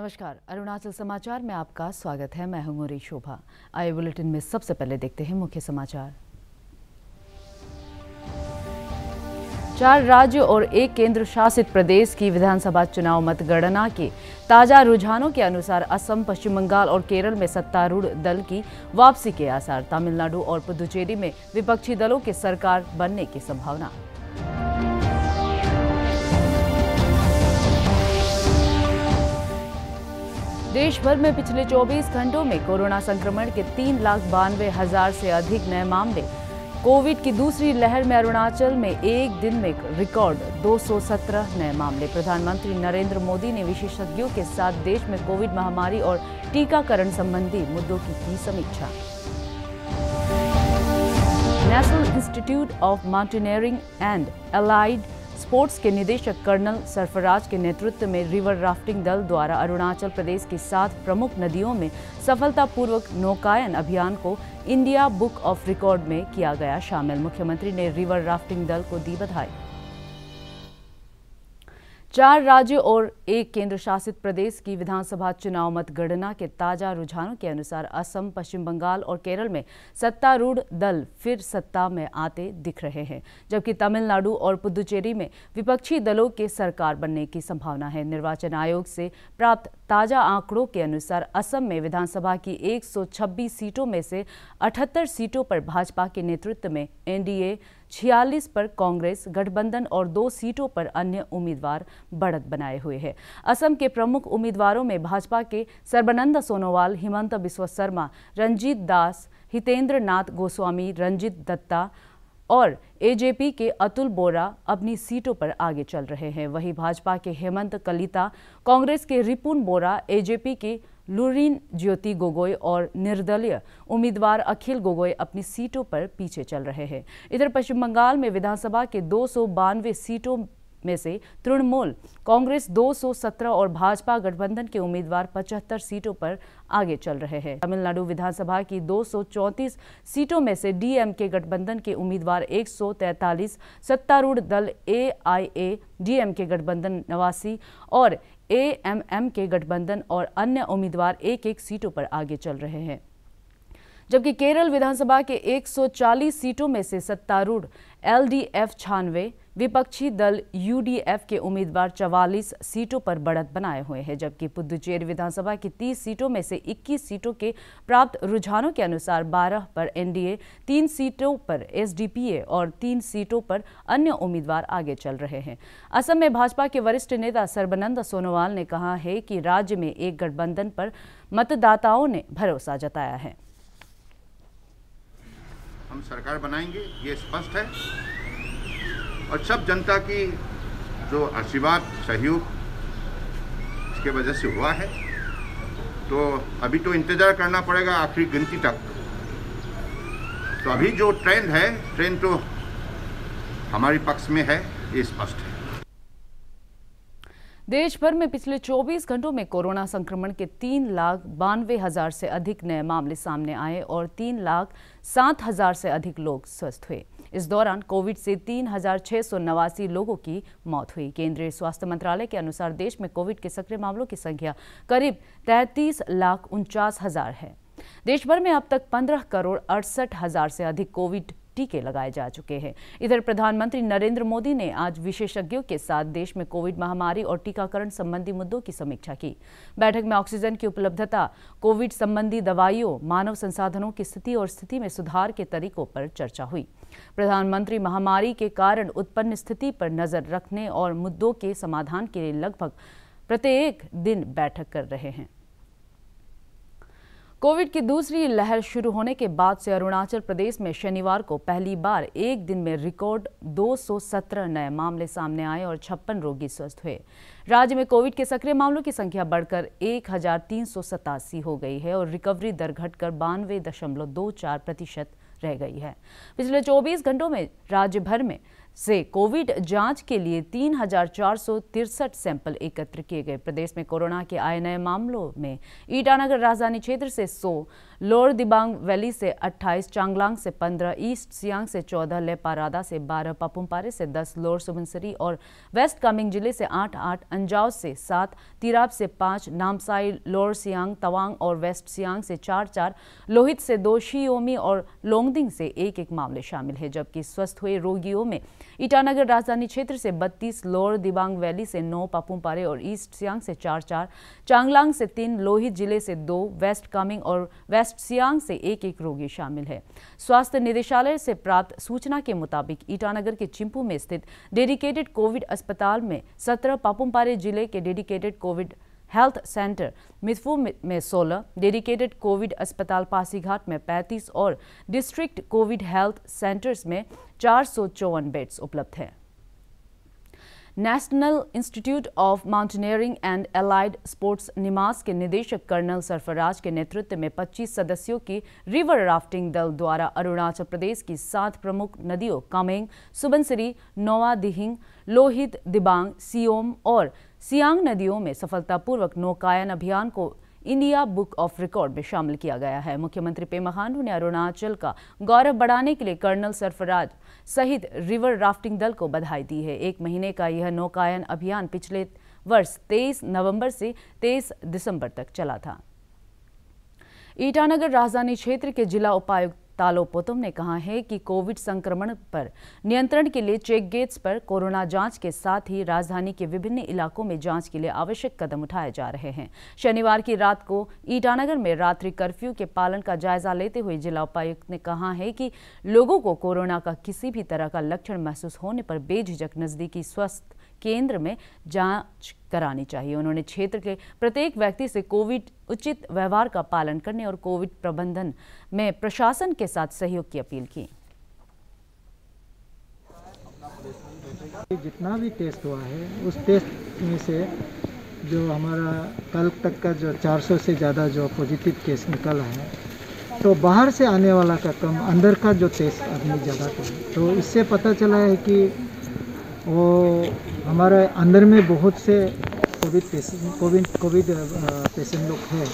नमस्कार, अरुणाचल समाचार में आपका स्वागत है। मैं हूं मुरी शोभा। आइए बुलेटिन में सबसे पहले देखते हैं मुख्य समाचार। 4 राज्य और 1 केंद्र शासित प्रदेश की विधानसभा चुनाव मतगणना के ताजा रुझानों के अनुसार असम, पश्चिम बंगाल और केरल में सत्तारूढ़ दल की वापसी के आसार। तमिलनाडु और पुदुचेरी में विपक्षी दलों के सरकार बनने की संभावना। देश भर में पिछले 24 घंटों में कोरोना संक्रमण के 3,92,000 से अधिक नए मामले। कोविड की दूसरी लहर में अरुणाचल में एक दिन में रिकॉर्ड 217 नए मामले। प्रधानमंत्री नरेंद्र मोदी ने विशेषज्ञों के साथ देश में कोविड महामारी और टीकाकरण संबंधी मुद्दों की समीक्षा। National institute of mountaineering and allied sports के निदेशक कर्नल सरफराज के नेतृत्व में रिवर राफ्टिंग दल द्वारा अरुणाचल प्रदेश की 7 प्रमुख नदियों में सफलतापूर्वक नौकायन अभियान को इंडिया बुक ऑफ रिकॉर्ड में किया गया शामिल। मुख्यमंत्री ने रिवर राफ्टिंग दल को दी बधाई। 4 राज्यों और 1 केंद्र शासित प्रदेश की विधानसभा चुनाव मतगणना के ताजा रुझानों के अनुसार असम, पश्चिम बंगाल और केरल में सत्तारूढ़ दल फिर सत्ता में आते दिख रहे हैं, जबकि तमिलनाडु और पुदुचेरी में विपक्षी दलों के सरकार बनने की संभावना है। निर्वाचन आयोग से प्राप्त ताजा आंकड़ों के अनुसार असम में विधानसभा की 126 सीटों में से 78 सीटों पर भाजपा के नेतृत्व में एनडीए, 46 पर कांग्रेस गठबंधन और 2 सीटों पर अन्य उम्मीदवार बढ़त बनाए हुए हैं। असम के प्रमुख उम्मीदवारों में भाजपा के सर्बानंद सोनोवाल, हिमंत बिस्वा शर्मा, रंजीत दास, हितेंद्र नाथ गोस्वामी, रंजीत दत्ता और एजेपी के अतुल बोरा अपनी सीटों पर आगे चल रहे हैं। वहीं भाजपा के हेमंत कलिता, कांग्रेस के रिपुन बोरा, एजेपी के लुरिन ज्योति गोगोई और निर्दलीय उम्मीदवार अखिल गोगोई अपनी सीटों पर पीछे चल रहे हैं। इधर पश्चिम बंगाल में विधानसभा के 292 सीटों में से तृणमूल कांग्रेस 217 और भाजपा गठबंधन के उम्मीदवार 75 सीटों पर आगे चल रहे हैं। तमिलनाडु विधानसभा की 234 सीटों में से डीएमके गठबंधन के उम्मीदवार 143, सत्तारूढ़ दल एआईएडीएमके गठबंधन 89 और एएमएम के गठबंधन और अन्य उम्मीदवार 1-1 सीटों पर आगे चल रहे हैं। जबकि केरल विधानसभा के 140 सीटों में से सत्तारूढ़ एलडीएफ 96, विपक्षी दल यूडीएफ के उम्मीदवार 44 सीटों पर बढ़त बनाए हुए हैं। जबकि पुदुचेरी विधानसभा की 30 सीटों में से 21 सीटों के प्राप्त रुझानों के अनुसार 12 पर एनडीए, 3 सीटों पर एसडीपीए और 3 सीटों पर अन्य उम्मीदवार आगे चल रहे हैं। असम में भाजपा के वरिष्ठ नेता सर्बानंद सोनोवाल ने कहा है कि राज्य में एक गठबंधन पर मतदाताओं ने भरोसा जताया है। हम सरकार बनाएंगे, ये स्पष्ट है और सब जनता की जो आशीर्वाद, सहयोग इसके वजह से हुआ है। तो अभी तो इंतजार करना पड़ेगा आखिरी गिनती तक। तो अभी जो ट्रेंड है, ट्रेंड तो हमारे पक्ष में है, ये स्पष्ट है। देश भर में पिछले 24 घंटों में कोरोना संक्रमण के 3,92,000 से अधिक नए मामले सामने आए और 3,07,000 से अधिक लोग स्वस्थ हुए। इस दौरान कोविड से 3,689 लोगों की मौत हुई। केंद्रीय स्वास्थ्य मंत्रालय के अनुसार देश में कोविड के सक्रिय मामलों की संख्या करीब 33,49,000 है। देश भर में अब तक 15,68,000 से अधिक कोविड टीके लगाए जा चुके हैं। इधर प्रधानमंत्री नरेंद्र मोदी ने आज विशेषज्ञों के साथ देश में कोविड महामारी और टीकाकरण संबंधी मुद्दों की समीक्षा की। बैठक में ऑक्सीजन की उपलब्धता, कोविड संबंधी दवाइयों, मानव संसाधनों की स्थिति और स्थिति में सुधार के तरीकों पर चर्चा हुई। प्रधानमंत्री महामारी के कारण उत्पन्न स्थिति पर नजर रखने और मुद्दों के समाधान के लिए लगभग प्रत्येक दिन बैठक कर रहे हैं। कोविड की दूसरी लहर शुरू होने के बाद से अरुणाचल प्रदेश में शनिवार को पहली बार एक दिन में रिकॉर्ड 217 नए मामले सामने आए और 56 रोगी स्वस्थ हुए। राज्य में कोविड के सक्रिय मामलों की संख्या बढ़कर 1,387 हो गई है और रिकवरी दर घटकर 92.24% रह गई है। पिछले 24 घंटों में राज्य भर में से कोविड जांच के लिए 3,463 सैंपल एकत्र किए गए। प्रदेश में कोरोना के आए नए मामलों में ईटानगर राजधानी क्षेत्र से 100, लोअर दिबांग वैली से 28, चांगलांग से 15, ईस्ट सियांग से 14, लेपारादा से 12, पापुमपारे से 10, लोअर सुबनसिरी और वेस्ट कामेंग जिले से 8, अंजाव से 7, तिराप से 5, नामसाई, लोअर सियांग, तवांग और वेस्ट सियांग से 4, लोहित से 2, शी योमी और लोंगडिंग से 1 मामले शामिल है। जबकि स्वस्थ हुए रोगियों में ईटानगर राजधानी क्षेत्र से 32, लोअर दिबांग वैली से 9, पापुमपारे और ईस्ट सियांग से 4, चांगलांग से 3, लोहित जिले से 2, वेस्ट कामेंग और वेस्ट सियांग से 1 रोगी शामिल है। स्वास्थ्य निदेशालय से प्राप्त सूचना के मुताबिक ईटानगर के चिंपू में स्थित डेडिकेटेड कोविड अस्पताल में 17, पापुमपारे जिले के डेडिकेटेड कोविड हेल्थ सेंटर मिथफू में 16, डेडिकेटेड कोविड अस्पताल पासीघाट में 35 और डिस्ट्रिक्ट कोविड हेल्थ सेंटर्स में 454 बेड्स उपलब्ध हैं। National institute of mountaineering and allied sports NIMAS के निदेशक कर्नल सरफराज के नेतृत्व में 25 सदस्यों की रिवर राफ्टिंग दल द्वारा अरुणाचल प्रदेश की 7 प्रमुख नदियों कामेंग, सुबनसिरी, नोवा दिहिंग, लोहित, दिबांग, सियोम और सियांग नदियों में सफलतापूर्वक नौकायन अभियान को इंडिया बुक ऑफ रिकॉर्ड में शामिल किया गया है। मुख्यमंत्री पेमा खांडू ने अरुणाचल का गौरव बढ़ाने के लिए कर्नल सरफराज सहित रिवर राफ्टिंग दल को बधाई दी है। 1 महीने का यह नौकायन अभियान पिछले वर्ष 23 नवंबर से 23 दिसंबर तक चला था। ईटानगर राजधानी क्षेत्र के जिला उपायुक्त तालो पोतुम ने कहा है कि कोविड संक्रमण पर नियंत्रण के लिए चेक गेट्स पर कोरोना जांच के साथ ही राजधानी के विभिन्न इलाकों में जांच के लिए आवश्यक कदम उठाए जा रहे हैं। शनिवार की रात को ईटानगर में रात्रि कर्फ्यू के पालन का जायजा लेते हुए जिला उपायुक्त ने कहा है कि लोगों को कोरोना का किसी भी तरह का लक्षण महसूस होने पर बेझिझक नजदीकी स्वास्थ्य केंद्र में जांच करानी चाहिए। उन्होंने क्षेत्र के प्रत्येक व्यक्ति से कोविड उचित व्यवहार का पालन करने और कोविड प्रबंधन में प्रशासन के साथ सहयोग की अपील की। जितना भी टेस्ट हुआ है उस टेस्ट में से जो हमारा कल तक का जो 400 से ज़्यादा जो पॉजिटिव केस निकला है, तो बाहर से आने वाला का कम, अंदर का जो टेस्ट आदमी ज़्यादा करे। तो इससे पता चला है कि वो हमारे अंदर में बहुत से कोविड पेशेंट लोग हैं।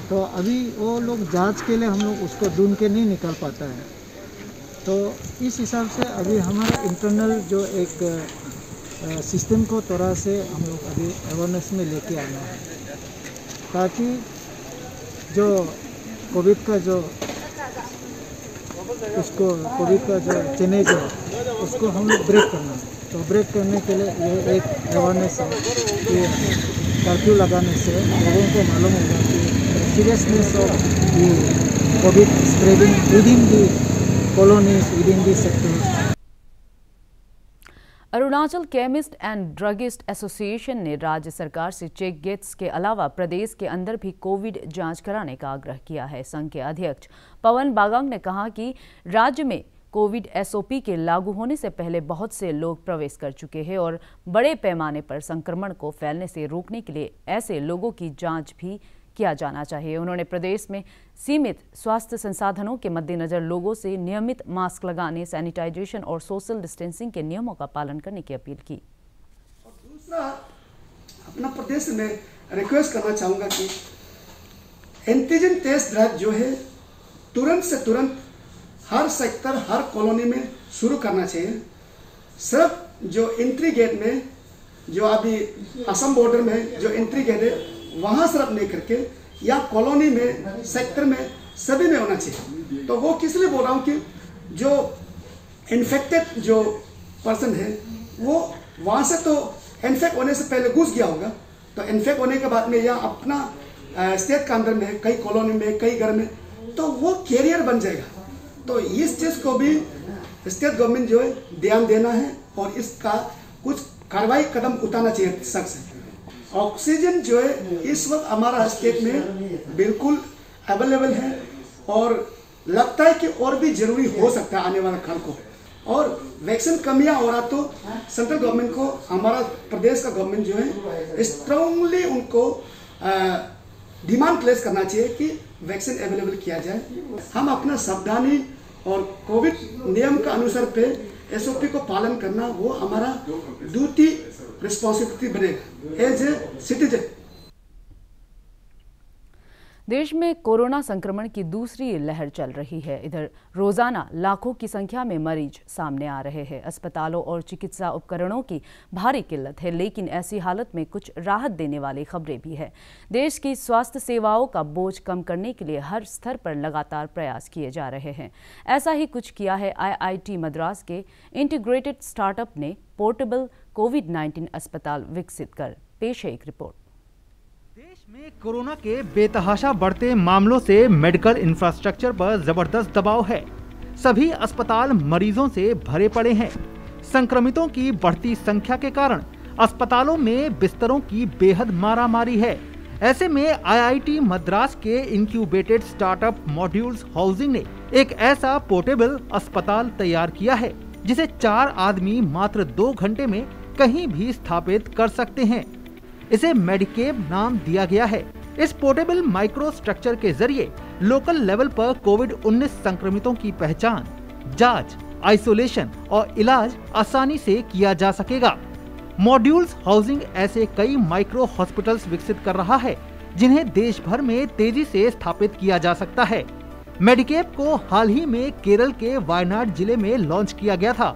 तो अभी वो लोग जांच के लिए हम लोग उसको ढूंढ के नहीं निकल पाता है। तो इस हिसाब से अभी हमारा इंटरनल जो एक सिस्टम को थोड़ा से हम लोग अभी अवेयरनेस में लेके आना है, ताकि जो कोविड का जो उसको कोविड का जो चेनेज है उसको हम लोग ब्रेक करना है। तो ब्रेक करने के लिए ये एक अवेयरनेस है कि कर्फ्यू लगाने से लोगों को मालूम होगा कि seriousness of the Covid spreading within the colonies, within the sectors. Arunachal chemist and druggist association ने राज्य सरकार से चेक गेट्स के अलावा प्रदेश के अंदर भी कोविड जांच कराने का आग्रह किया है। संघ के अध्यक्ष पवन बागांग ने कहा कि राज्य में कोविड एसओपी के लागू होने से पहले बहुत से लोग प्रवेश कर चुके हैं और बड़े पैमाने पर संक्रमण को फैलने से रोकने के लिए ऐसे लोगों की जांच भी किया जाना चाहिए। उन्होंने प्रदेश में सीमित स्वास्थ्य संसाधनों के मद्देनजर लोगों से नियमित मास्क लगाने, सैनिटाइजेशन और सोशल डिस्टेंसिंग के नियमों का पालन करने की अपील की। और दूसरा, अपना प्रदेश में रिक्वेस्ट करना चाहूँगा कि एंटीजन टेस्ट ड्राइव जो है तुरंत से तुरंत हर सेक्टर, हर कॉलोनी में शुरू करना चाहिए। सिर्फ जो एंट्री गेट में, जो अभी असम बॉर्डर में जो एंट्री गेट है वहाँ सिर्फ नहीं करके, या कॉलोनी में, सेक्टर में, सभी में होना चाहिए। तो वो किस लिए बोल रहा हूँ कि जो इन्फेक्टेड जो पर्सन है वो वहाँ से तो इन्फेक्ट होने से पहले घुस गया होगा, तो इन्फेक्ट होने के बाद में या अपना स्टेट के अंदर में, कई कॉलोनी में, कई घर में, तो वो कैरियर बन जाएगा। तो इस चीज़ को भी स्टेट गवर्नमेंट जो है ध्यान देना है और इसका कुछ कार्रवाई कदम उठाना चाहिए सख्त से। ऑक्सीजन जो है इस वक्त हमारा स्टेट में बिल्कुल अवेलेबल है और लगता है कि और भी जरूरी हो सकता है आने वाला काल को। और वैक्सीन कमियां हो रहा तो सेंट्रल गवर्नमेंट को, हमारा प्रदेश का गवर्नमेंट जो है स्ट्रांगली उनको डिमांड प्लेस करना चाहिए कि वैक्सीन अवेलेबल किया जाए। हम अपना सावधानी और कोविड नियम का अनुसार पे एसओपी को पालन करना वो हमारा ड्यूटी रिस्पॉन्सिबिलिटी बनेगा एज ए सिटीजन। देश में कोरोना संक्रमण की दूसरी लहर चल रही है। इधर रोजाना लाखों की संख्या में मरीज सामने आ रहे हैं। अस्पतालों और चिकित्सा उपकरणों की भारी किल्लत है, लेकिन ऐसी हालत में कुछ राहत देने वाली खबरें भी है। देश की स्वास्थ्य सेवाओं का बोझ कम करने के लिए हर स्तर पर लगातार प्रयास किए जा रहे हैं। ऐसा ही कुछ किया है IIT मद्रास के इंटीग्रेटेड स्टार्टअप ने पोर्टेबल कोविड-19 अस्पताल विकसित कर। पेश है एक रिपोर्ट। देश में कोरोना के बेतहाशा बढ़ते मामलों से मेडिकल इंफ्रास्ट्रक्चर पर जबरदस्त दबाव है। सभी अस्पताल मरीजों से भरे पड़े हैं। संक्रमितों की बढ़ती संख्या के कारण अस्पतालों में बिस्तरों की बेहद मारामारी है। ऐसे में IIT मद्रास के इंक्यूबेटेड स्टार्टअप मॉड्यूल्स हाउसिंग ने एक ऐसा पोर्टेबल अस्पताल तैयार किया है जिसे 4 आदमी मात्र 2 घंटे में कहीं भी स्थापित कर सकते हैं। इसे मेडिकेब नाम दिया गया है। इस पोर्टेबल माइक्रो स्ट्रक्चर के जरिए लोकल लेवल पर कोविड-19 संक्रमितों की पहचान, जांच, आइसोलेशन और इलाज आसानी से किया जा सकेगा। मॉड्यूल्स हाउसिंग ऐसे कई माइक्रो हॉस्पिटल्स विकसित कर रहा है जिन्हें देश भर में तेजी से स्थापित किया जा सकता है। मेडिकेब को हाल ही में केरल के वायनाड जिले में लॉन्च किया गया था।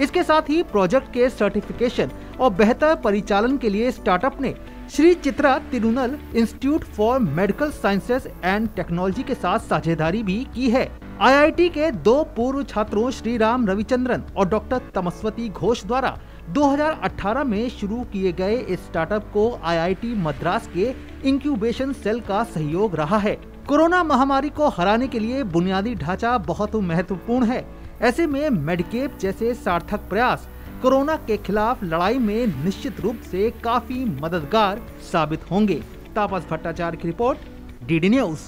इसके साथ ही प्रोजेक्ट के सर्टिफिकेशन और बेहतर परिचालन के लिए स्टार्टअप ने Shri Chitra Tirunal institute for medical sciences and technology के साथ साझेदारी भी की है। IIT के 2 पूर्व छात्रों श्री राम रविचंद्रन और डॉक्टर तमस्वती घोष द्वारा 2018 में शुरू किए गए इस स्टार्टअप को IIT मद्रास के इंक्यूबेशन सेल का सहयोग रहा है। कोरोना महामारी को हराने के लिए बुनियादी ढांचा बहुत महत्वपूर्ण है। ऐसे में मेडिकेब जैसे सार्थक प्रयास कोरोना के खिलाफ लड़ाई में निश्चित रूप से काफी मददगार साबित होंगे। तापस भट्टाचार्य की रिपोर्ट, DD न्यूज।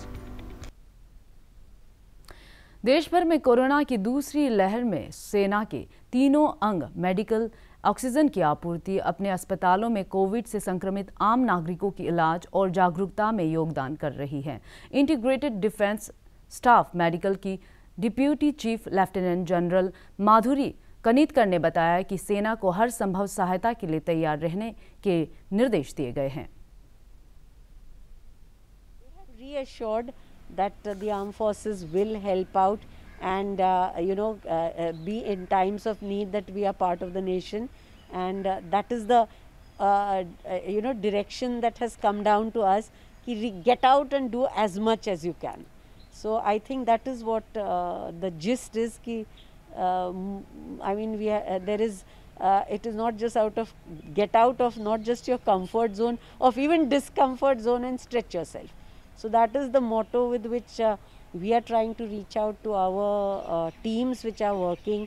देश भर में कोरोना की दूसरी लहर में सेना के तीनों अंग मेडिकल ऑक्सीजन की आपूर्ति अपने अस्पतालों में कोविड से संक्रमित आम नागरिकों की इलाज और जागरूकता में योगदान कर रही है। इंटीग्रेटेड डिफेंस स्टाफ मेडिकल की डिप्यूटी चीफ लेफ्टिनेंट जनरल माधुरी कनितकर ने बताया कि सेना को हर संभव सहायता के लिए तैयार रहने के निर्देश दिए गए हैं। Reassured that the armed forces will help out and be in times of need, that we are part of the nation, and that is the direction that has come down to us, ki get out and do as much as you can. So I think that is what the gist is, ki I mean there is it is not just get out of not just your comfort zone, of even discomfort zone, and stretch yourself. So that is the motto with which we are trying to reach out to our teams which are working.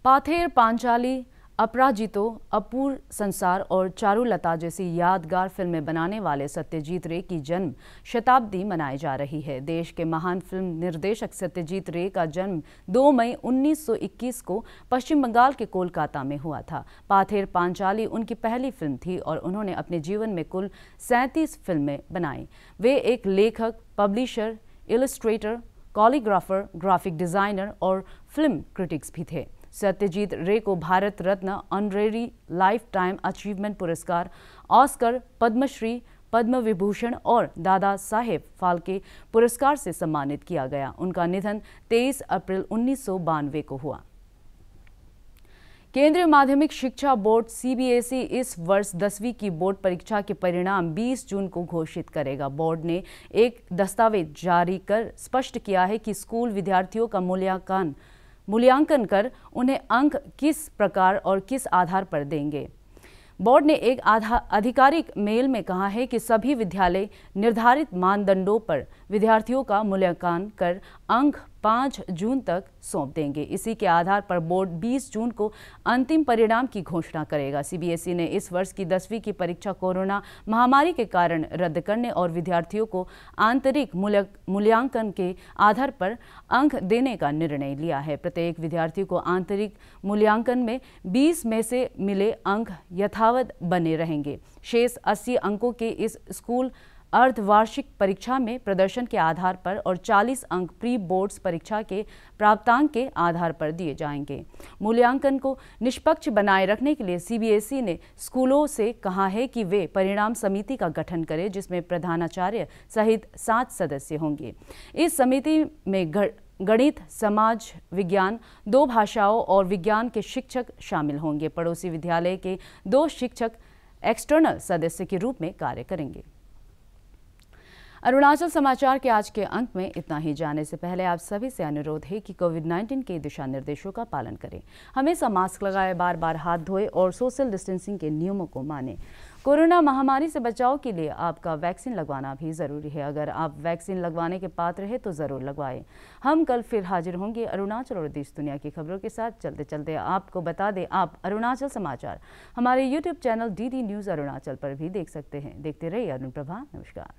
Pather, Panchali, Aparajito, अपूर संसार और चारुलता जैसी यादगार फिल्में बनाने वाले सत्यजीत रे की जन्म शताब्दी मनाई जा रही है। देश के महान फिल्म निर्देशक सत्यजीत रे का जन्म 2 मई 1921 को पश्चिम बंगाल के कोलकाता में हुआ था। पाथेर पांचाली उनकी पहली फिल्म थी और उन्होंने अपने जीवन में कुल 37 फिल्में बनाई। वे एक लेखक, पब्लिशर, इलस्ट्रेटर, कॉलिग्राफर, ग्राफिक डिजाइनर और फिल्म क्रिटिक्स भी थे। सत्यजीत रे को Bharat Ratna, honorary life time achievement पुरस्कार, ऑस्कर, पद्मश्री, पद्म विभूषण और दादा साहेब फाल्के पुरस्कार से सम्मानित किया गया। उनका निधन 23 अप्रैल 1992 को हुआ। केंद्रीय माध्यमिक शिक्षा बोर्ड CBSE इस वर्ष 10वीं की बोर्ड परीक्षा के परिणाम 20 जून को घोषित करेगा। बोर्ड ने एक दस्तावेज जारी कर स्पष्ट किया है कि स्कूल विद्यार्थियों का मूल्यांकन कर उन्हें अंक किस प्रकार और किस आधार पर देंगे। बोर्ड ने एक आधिकारिक मेल में कहा है कि सभी विद्यालय निर्धारित मानदंडों पर विद्यार्थियों का मूल्यांकन कर अंक 5 जून तक सौंप देंगे। इसी के आधार पर बोर्ड 20 जून को अंतिम परिणाम की घोषणा करेगा। CBSE ने इस वर्ष की 10वीं की परीक्षा कोरोना महामारी के कारण रद्द करने और विद्यार्थियों को आंतरिक मूल्यांकन के आधार पर अंक देने का निर्णय लिया है। प्रत्येक विद्यार्थी को आंतरिक मूल्यांकन में 20 में से मिले अंक यथावत बने रहेंगे। शेष 80 अंकों के इस स्कूल अर्धवार्षिक परीक्षा में प्रदर्शन के आधार पर और 40 अंक प्री बोर्ड्स परीक्षा के प्राप्तांक के आधार पर दिए जाएंगे। मूल्यांकन को निष्पक्ष बनाए रखने के लिए सीबीएसई ने स्कूलों से कहा है कि वे परिणाम समिति का गठन करें, जिसमें प्रधानाचार्य सहित 7 सदस्य होंगे। इस समिति में गणित, समाज विज्ञान, 2 भाषाओं और विज्ञान के शिक्षक शामिल होंगे। पड़ोसी विद्यालय के 2 शिक्षक एक्सटर्नल सदस्य के रूप में कार्य करेंगे। अरुणाचल समाचार के आज के अंक में इतना ही। जाने से पहले आप सभी से अनुरोध है कि कोविड-19 के दिशा निर्देशों का पालन करें। हमेशा मास्क लगाए, बार बार हाथ धोए और सोशल डिस्टेंसिंग के नियमों को मानें। कोरोना महामारी से बचाव के लिए आपका वैक्सीन लगवाना भी जरूरी है। अगर आप वैक्सीन लगवाने के पात्र हैं तो जरूर लगवाएं। हम कल फिर हाजिर होंगे अरुणाचल और देश दुनिया की खबरों के साथ। चलते चलते आपको बता दें, आप अरुणाचल समाचार हमारे YouTube channel DD news Arunachal पर भी देख सकते हैं। देखते रहिए अरुण प्रभा। नमस्कार।